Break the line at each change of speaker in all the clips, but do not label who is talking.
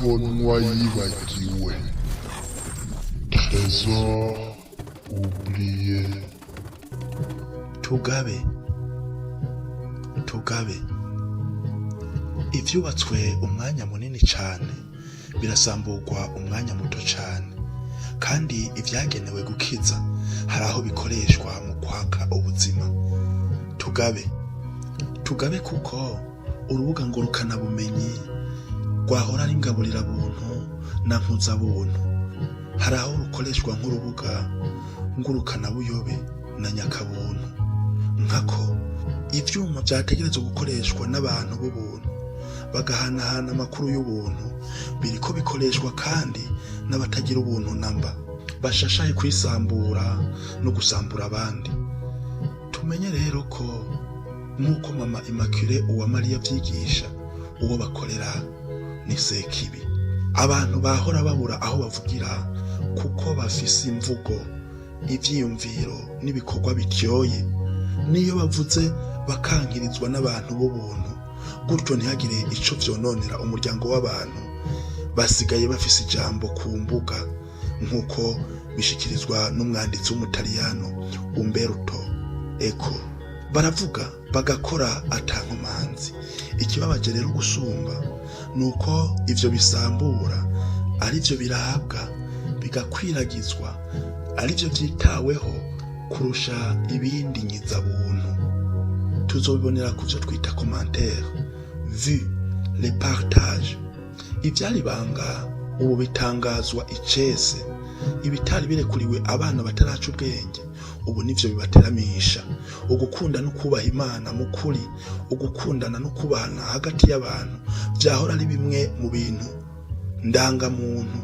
INTABONWA YIBAGIWE. Trésor, oublié.
Tugabe ivyubatswe umwanya munini cane birasamburwa umwanya muto cane, kandi ivyagenewe gukiza hari aho bikoreshwa mu kwaka ubuzima. Tugabe kuko urubuga ngurukana bumenyi rwahora ari ngaburira buntu na mpuzabuntu, hari aho rukoreshwa nk'urubuga ngurukana buyobe na nyakabuntu. Nkako ivyuma vyategerezwa gukoreshwa n'abantu b'ubuntu bagahanahana amakuru y'ubuntu biriko bikoreshwa kandi n'abatagira ubuntu namba bashashaye kwisambura no gusambura abandi. Tumenye rero ko nk'uko mama Immaculée uwa Mariya vyigisha, uwo bakorera ni sekibi. Abantu bahora babura aho bavugira kuko bafise imvugo, ivyiyumviro n'ibikorwa bityoye, niyo bavuze bakankirizwa n'abantu b'ubuntu, gutyo ntihagire ico vyononera umuryango w'abantu. Basigaye bafise ijambo ku mbuga nk'uko bishikirizwa n'umwanditsi w'umutaliyano Umberto Eco. Baravuga bagakora atankomanzi. Ikibabaje rero gusumba nuko ivyo bisambura arivyo birabwa bigakwiragizwa, arivyo vyitaweho kurusha ibindi nyizabuntu. Tuzobibonera kuvyo twita commentaire, vu, le partage. Ivyari banga ubu bitangazwa icese, ibitari birekuriwe abana bataraca ubwenge ubu nivyo bibateramisha. Ugukunda no kubaha Imana mukuri, ugukundana no kubana hagati y'abantu vyahora ari bimwe mu bintu ndangamuntu,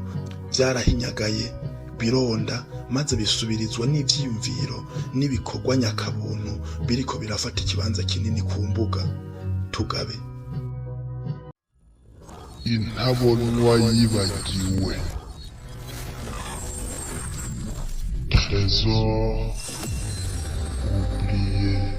vyarahinyagaye bironda maze bisubirizwa n'ivyiyumviro n'ibikorwa nyakabuntu biriko birafata ikibanza kinini ku mbuga. Tugabe.
INTABONWA YIBAGIWE. Trésor, oublié.